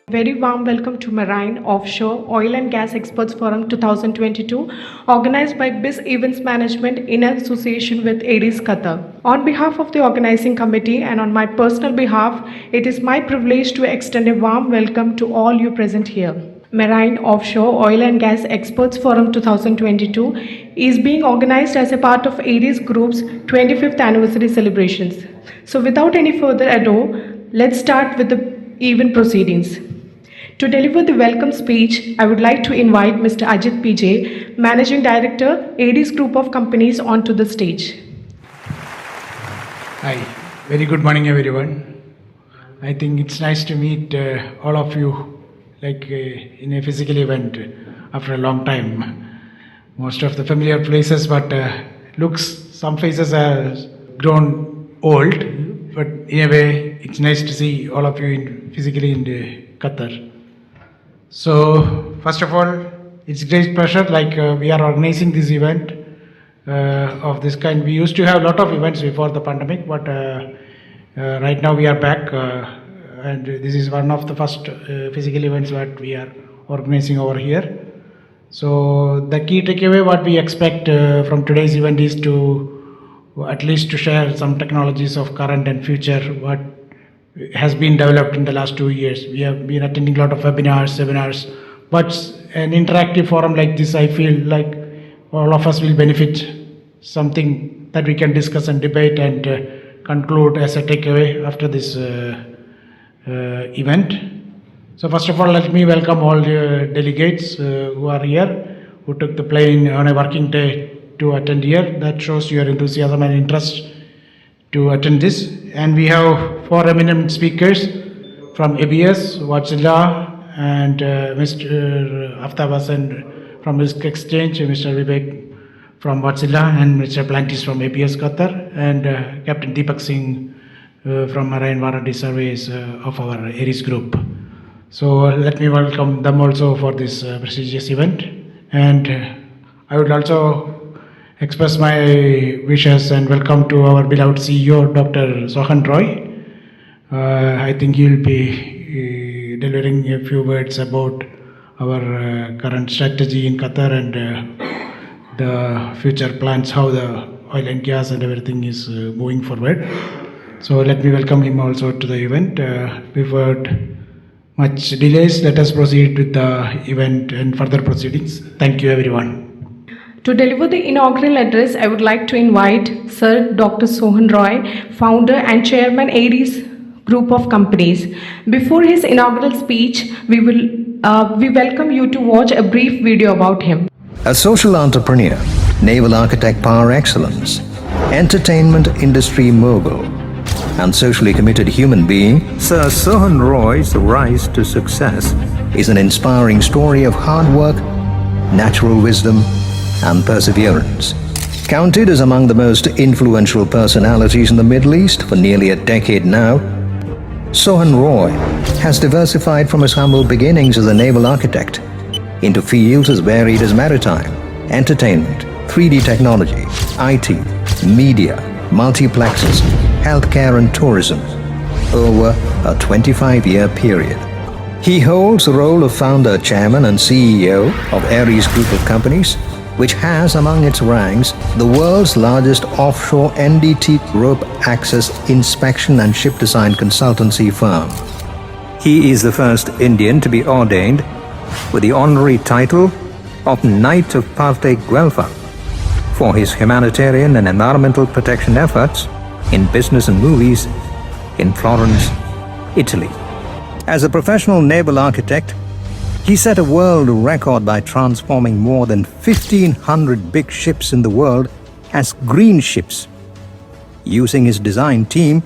Very warm welcome to Marine, Offshore, Oil and Gas Experts Forum 2022, organized by BIS Events Management in association with Aries Qatar. On behalf of the organizing committee and on my personal behalf, it is my privilege to extend a warm welcome to all you present here. Marine, Offshore, Oil and Gas Experts Forum 2022 is being organized as a part of Aries Group's 25th anniversary celebrations. So without any further ado, let's start with the event proceedings. To deliver the welcome speech, I would like to invite Mr. Ajit PJ, Managing Director, Aries Group of Companies, onto the stage. Hi, very good morning everyone. I think it's nice to meet all of you in a physical event after a long time. Most of the familiar places, but some faces are grown old, but in a way it's nice to see all of you physically in Qatar. So first of all, it's great pleasure we are organizing this event of this kind. We used to have a lot of events before the pandemic, but right now we are back and this is one of the first physical events that we are organizing over here. So the key takeaway what we expect from today's event is to at least to share some technologies of current and future what has been developed in the last 2 years. We have been attending a lot of webinars, seminars, but an interactive forum like this, I feel like all of us will benefit something that we can discuss and debate and conclude as a takeaway after this event. So first of all, let me welcome all the delegates who are here, who took the plane on a working day to attend here. That shows your enthusiasm and interest to attend this. And we have 4 eminent speakers from ABS, Wadzilla, and Mr. Aftab Hassan from Risk Exchange, Mr. Vivek from Wadzilla, and Mr. Plantis from ABS Qatar, and Captain Deepak Singh from Marine Warranty Surveys of our Aries Group. So let me welcome them also for this prestigious event. And I would also express my wishes and welcome to our beloved CEO, Dr. Sohan. I think he will be delivering a few words about our current strategy in Qatar and the future plans, how the oil and gas and everything is moving forward. So let me welcome him also to the event. Without much delays, let us proceed with the event and further proceedings. Thank you everyone. To deliver the inaugural address, I would like to invite Sir Dr. Sohan Roy, founder and chairman, Aries Group of Companies. Before his inaugural speech, we welcome you to watch a brief video about him. A social entrepreneur, naval architect par excellence, entertainment industry mogul, and socially committed human being, Sir Sohan Roy's rise to success is an inspiring story of hard work, natural wisdom, and perseverance. Counted as among the most influential personalities in the Middle East for nearly a decade now, Sohan Roy has diversified from his humble beginnings as a naval architect into fields as varied as maritime, entertainment, 3D technology, IT, media, multiplexes, healthcare and tourism over a 25-year period. He holds the role of founder, chairman and CEO of Aries Group of Companies, which has among its ranks the world's largest offshore NDT rope access inspection and ship design consultancy firm. He is the first Indian to be ordained with the honorary title of Knight of Partek Guelpha for his humanitarian and environmental protection efforts in business and movies in Florence, Italy. As a professional naval architect, he set a world record by transforming more than 1,500 big ships in the world as green ships, using his design team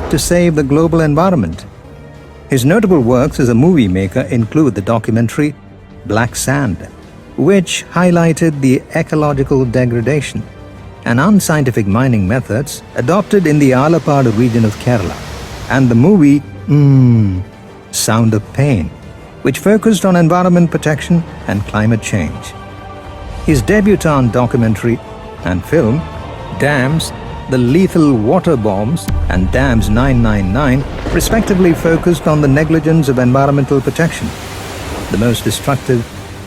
to save the global environment. His notable works as a movie maker include the documentary Black Sand, which highlighted the ecological degradation and unscientific mining methods adopted in the Alappadu region of Kerala, and the movie Sound of Pain, which focused on environment protection and climate change. His debutante documentary and film, Dams, The Lethal Water Bombs and Dams 999, respectively focused on the negligence of environmental protection, the most destructive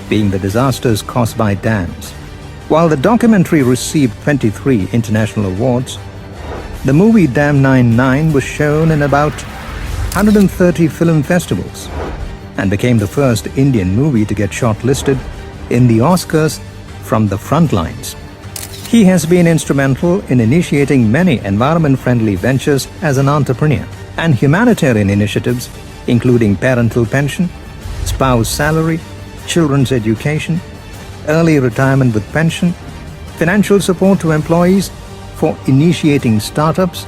being the disasters caused by dams. While the documentary received 23 international awards, the movie Dam 99 was shown in about 130 film festivals and became the first Indian movie to get shortlisted in the Oscars from the front lines. He has been instrumental in initiating many environment-friendly ventures as an entrepreneur and humanitarian initiatives including parental pension, spouse salary, children's education, early retirement with pension, financial support to employees for initiating startups,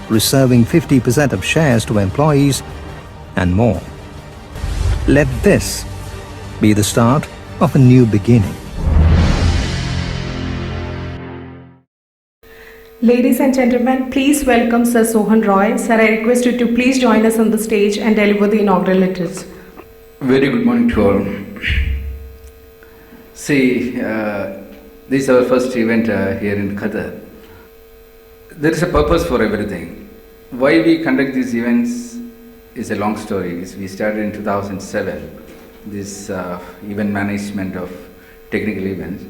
reserving 50% of shares to employees, and more. Let this be the start of a new beginning. Ladies and gentlemen, please welcome Sir Sohan Roy. Sir, I request you to please join us on the stage and deliver the inaugural address. Very good morning to all. See, this is our first event here in Qatar. There is a purpose for everything. Why we conduct these events is a long story. We started in 2007, this event management of technical events.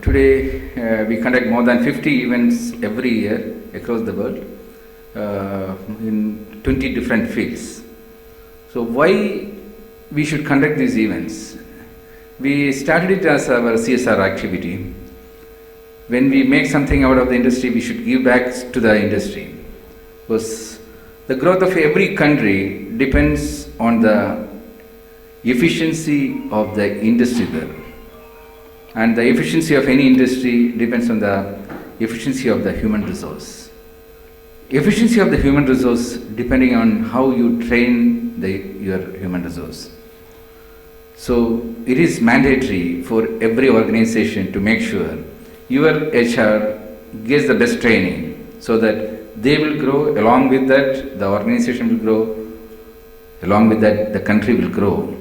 Today, we conduct more than 50 events every year across the world in 20 different fields. So why we should conduct these events? We started it as our CSR activity. When we make something out of the industry, we should give back to the industry. Because the growth of every country depends on the efficiency of the industry there. And the efficiency of any industry depends on the efficiency of the human resource. Efficiency of the human resource depending on how you train your human resource. So it is mandatory for every organization to make sure your HR gets the best training so that they will grow, along with that the organization will grow, along with that the country will grow.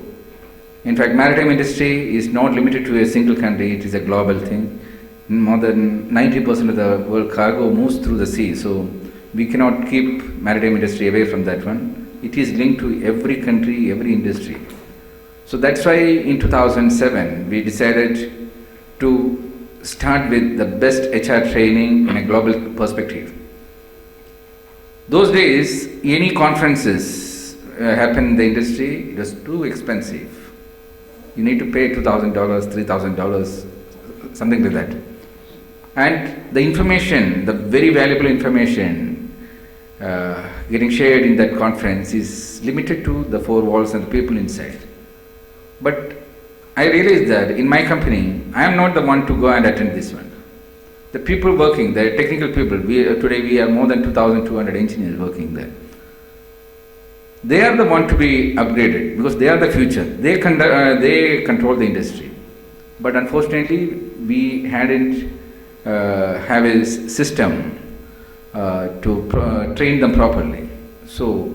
In fact, maritime industry is not limited to a single country, it is a global thing. More than 90% of the world cargo moves through the sea, so we cannot keep maritime industry away from that one. It is linked to every country, every industry. So that's why in 2007 we decided to start with the best HR training in a global perspective. Those days, any conferences happen in the industry, it was too expensive. You need to pay $2,000, $3,000, something like that. And the information, the very valuable information getting shared in that conference is limited to the four walls and the people inside. But I realized that in my company, I am not the one to go and attend this one. The people working, the technical people, today we have more than 2,200 engineers working there. They are the one to be upgraded because they are the future. They control the industry. But unfortunately, we hadn't have a system to train them properly. So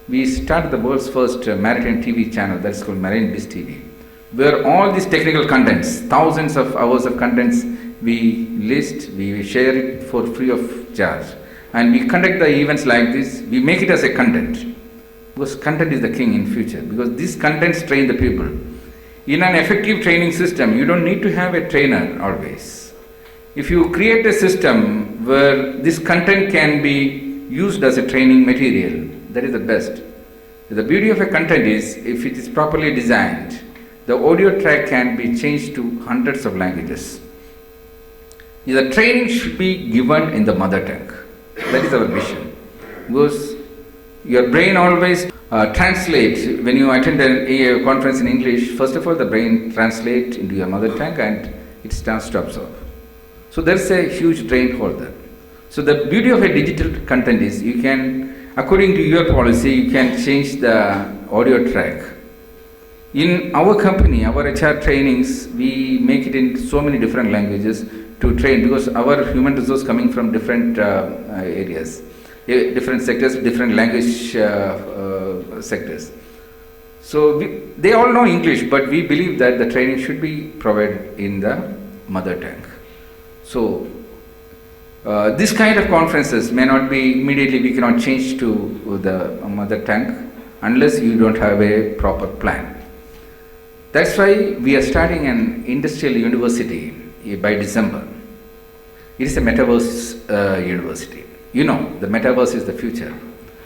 we started the world's first maritime TV channel, that's called Marine Biz TV, where all these technical contents, thousands of hours of contents, we list, we share it for free of charge. And we conduct the events like this, we make it as a content. Because content is the king in future, because these contents train the people. In an effective training system, you don't need to have a trainer always. If you create a system where this content can be used as a training material, that is the best. The beauty of a content is, if it is properly designed, the audio track can be changed to hundreds of languages. The training should be given in the mother tongue. That is our vision. Because your brain always translates. When you attend a conference in English, first of all, the brain translates into your mother tongue and it starts to absorb. So there is a huge drain hole there. So the beauty of a digital content is you can, according to your policy, you can change the audio track. In our company, our HR trainings, we make it in so many different languages to train, because our human resource coming from different areas, different sectors, different language sectors. So they all know English, but we believe that the training should be provided in the mother tongue. So this kind of conferences may not be immediately, we cannot change to the mother tongue unless you don't have a proper plan. That's why we are starting an industrial university by December. It is a metaverse university. You know, the metaverse is the future.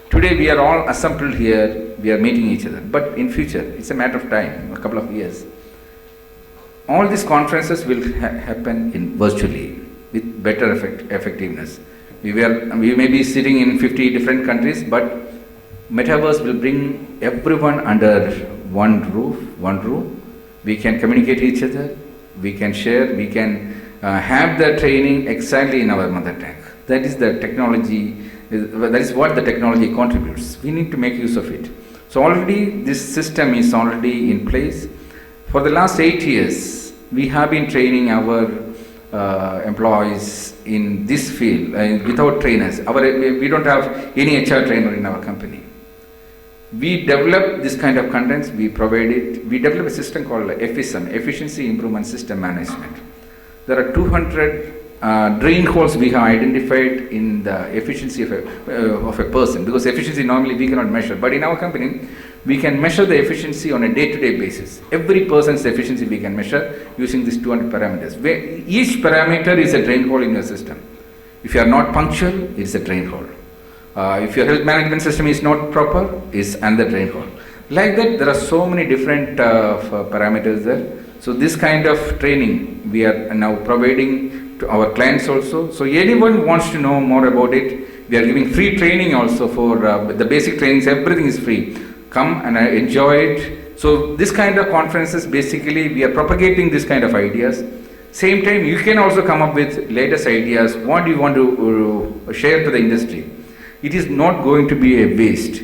Today we are all assembled here, we are meeting each other, but in future, it's a matter of time, a couple of years. All these conferences will happen in virtually with better effectiveness. We may be sitting in 50 different countries, but metaverse will bring everyone under one roof. We can communicate each other, we can share, we can have the training exactly in our mother tongue. That is the technology, that is what the technology contributes. We need to make use of it. So already this system is already in place. For the last 8 years, we have been training our employees in this field without trainers. We don't have any HR trainer in our company. We develop this kind of contents, we provide it. We develop a system called EFISM, Efficiency Improvement System Management. There are 200 drain holes we have identified in the efficiency of a person, because efficiency normally we cannot measure, but in our company we can measure the efficiency on a day-to-day basis. Every person's efficiency we can measure using these 200 parameters. Where each parameter is a drain hole in your system. If you are not punctual, it is a drain hole. If your health management system is not proper, it's another drain hole. Like that, there are so many different parameters there. So this kind of training we are now providing to our clients also. So anyone who wants to know more about it, we are giving free training also for the basic trainings, everything is free. Come and enjoy it. So this kind of conferences, basically we are propagating this kind of ideas. Same time, you can also come up with latest ideas, what you want to share to the industry. It is not going to be a waste.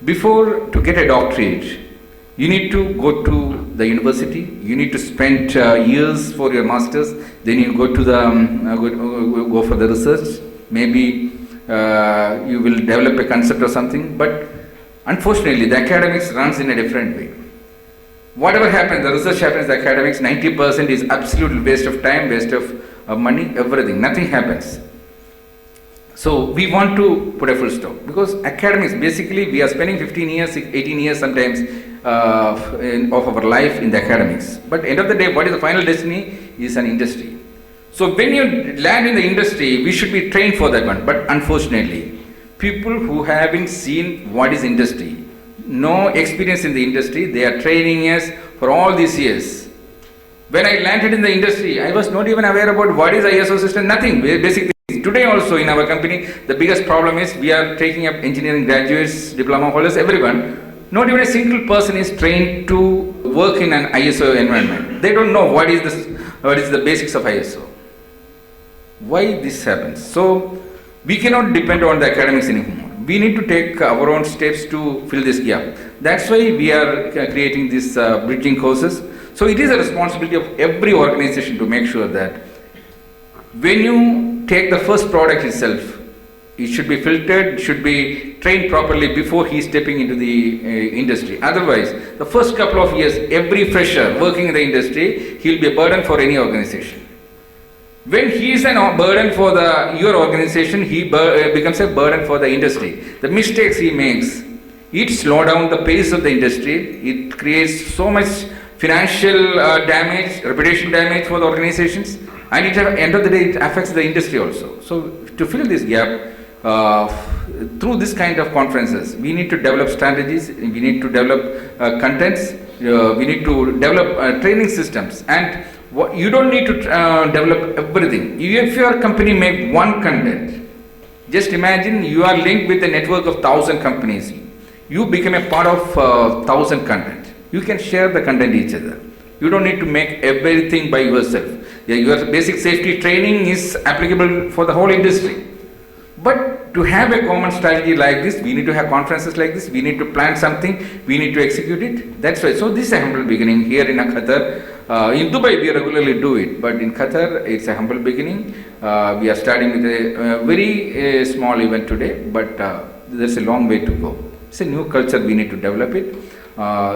Before, to get a doctorate, you need to go to the university, you need to spend years for your masters, then you go to the go for the research. Maybe you will develop a concept or something, but unfortunately the academics runs in a different way. Whatever happens, the research happens, the academics, 90% is absolute waste of time, waste of money, everything, nothing happens. So we want to put a full stop, because academics, basically we are spending 15 years, 18 years sometimes of our life in the academics. But end of the day, what is the final destiny is an industry. So when you land in the industry, we should be trained for that one. But unfortunately, people who haven't seen what is industry, no experience in the industry, they are training us for all these years. When I landed in the industry, I was not even aware about what is ISO system, nothing, basically. Today also in our company, the biggest problem is we are taking up engineering graduates, diploma holders, everyone. Not even a single person is trained to work in an ISO environment. They don't know what is the basics of ISO. Why this happens? So we cannot depend on the academics anymore. We need to take our own steps to fill this gap. That's why we are creating these bridging courses. So it is a responsibility of every organization to make sure that when you take the first product itself, it should be filtered, should be trained properly before he is stepping into the industry. Otherwise, the first couple of years, every fresher working in the industry, he will be a burden for any organization. When he is a burden for your organization, he becomes a burden for the industry. The mistakes he makes, it slows down the pace of the industry. It creates so much financial damage, reputation damage for the organizations, and at the end of the day, it affects the industry also. So to fill this gap, through this kind of conferences, we need to develop strategies, we need to develop contents, we need to develop training systems, and you don't need to develop everything. If your company make one content, Just imagine you are linked with a network of 1,000 companies. You become a part of 1,000 content. You can share the content each other. You don't need to make everything by yourself. Yeah, your basic safety training is applicable for the whole industry. But to have a common strategy like this, we need to have conferences like this, we need to plan something, we need to execute it. That's why. So this is a humble beginning here in Qatar. In Dubai we regularly do it, but in Qatar it's a humble beginning. We are starting with a very small event today, but there's a long way to go. It's a new culture, we need to develop it.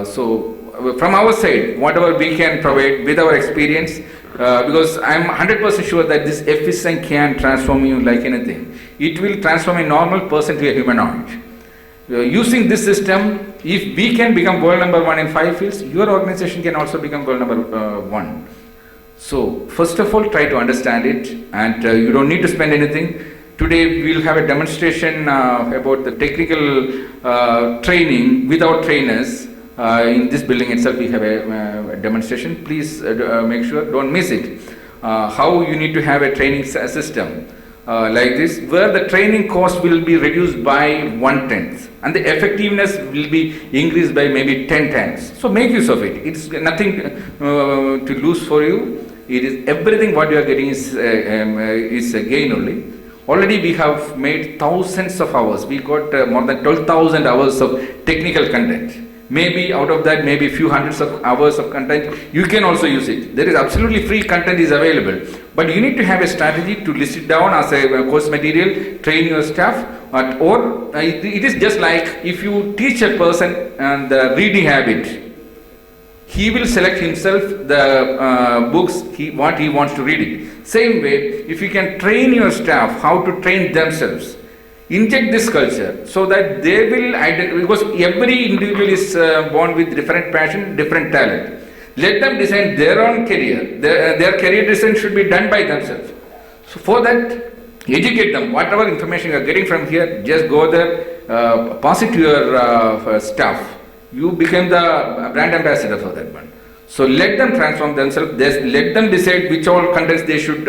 So from our side, whatever we can provide with our experience, because I'm 100% sure that this FSN can transform you like anything. It will transform a normal person to a humanoid. Using this system, if we can become world number one in 5 fields, your organization can also become world number one. So first of all, try to understand it, and you don't need to spend anything. Today we will have a demonstration about the technical training without trainers. In this building itself we have a demonstration. Please make sure, don't miss it. How you need to have a training system like this, where the training cost will be reduced by 1/10 and the effectiveness will be increased by maybe 10 times. So make use of it. It's nothing to lose for you. It is everything what you are getting is a gain only. Already we have made thousands of hours. We got more than 12,000 hours of technical content. Maybe out of that, maybe a few hundreds of hours of content, you can also use it. There is absolutely free content is available. But you need to have a strategy to list it down as a course material, train your staff, or it is just like if you teach a person the reading habit, he will select himself the books what he wants to read it. Same way, if you can train your staff how to train themselves, inject this culture so that they will identify, because every individual is born with different passion, different talent. Let them design their own career. Their career design should be done by themselves. So for that, educate them. Whatever information you are getting from here, just go there, pass it to your staff. You become the brand ambassador for that one. So let them transform themselves. Let them decide which all contents they should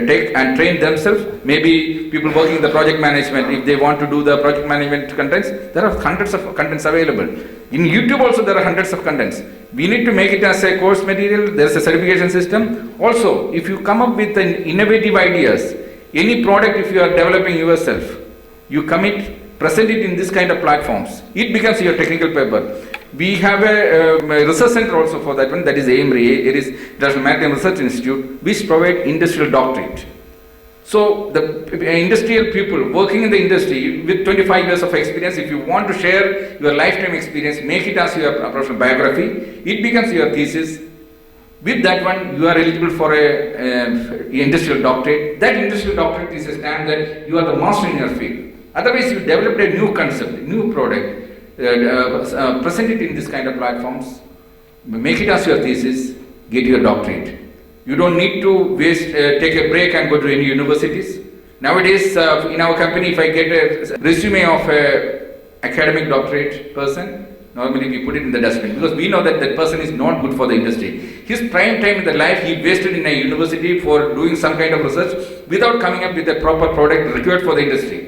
take and train themselves. Maybe people working in the project management, if they want to do the project management contents, there are hundreds of contents available. In YouTube also there are hundreds of contents. We need to make it as a course material. There is a certification system. Also, if you come up with an innovative ideas, any product if you are developing yourself, you commit, present it in this kind of platforms. It becomes your technical paper. We have a research center also for that one, that is AIMRI, it is International Maritime Research Institute, which provide industrial doctorate. So the industrial people working in the industry with 25 years of experience, if you want to share your lifetime experience, make it as your professional biography, it becomes your thesis. With that one, you are eligible for a industrial doctorate. That industrial doctorate is a stamp that you are the master in your field. Otherwise, you developed a new concept, new product. Present it in this kind of platforms, make it as your thesis, get your doctorate. You don't need to take a break and go to any universities. Nowadays, in our company, if I get a resume of an academic doctorate person, normally we put it in the dustbin because we know that that person is not good for the industry. His prime time in the life he wasted in a university for doing some kind of research without coming up with a proper product required for the industry.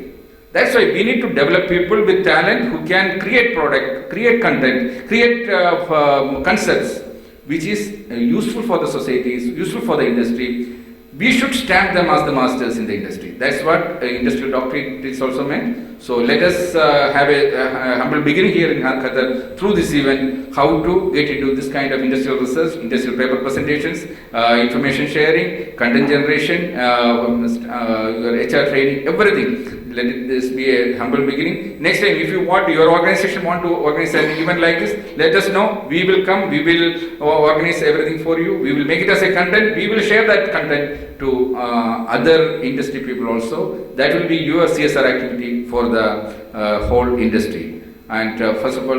That's why we need to develop people with talent who can create product, create content, create concepts which is useful for the society, useful for the industry. We should stamp them as the masters in the industry. That's what industrial doctorate is also meant. So let us have a humble beginning here in Qatar through this event, how to get into this kind of industrial research, industrial paper presentations, information sharing, content generation, your HR training, everything. Let this be a humble beginning. Next time, if you want, your organization want to organize an event like this, let us know. We will come. We will organize everything for you. We will make it as a content. We will share that content to other industry people also. That will be your CSR activity for the whole industry. And first of all,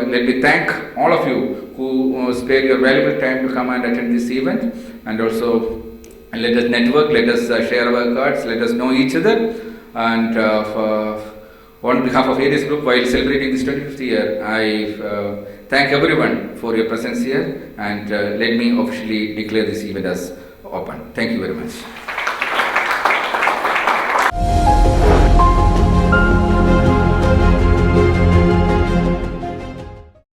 let me thank all of you who spared your valuable time to come and attend this event. And also, let us network. Let us share our cards. Let us know each other. And on behalf of Aries Group, while celebrating this 25th year, I thank everyone for your presence here, and let me officially declare this event as open. Thank you very much.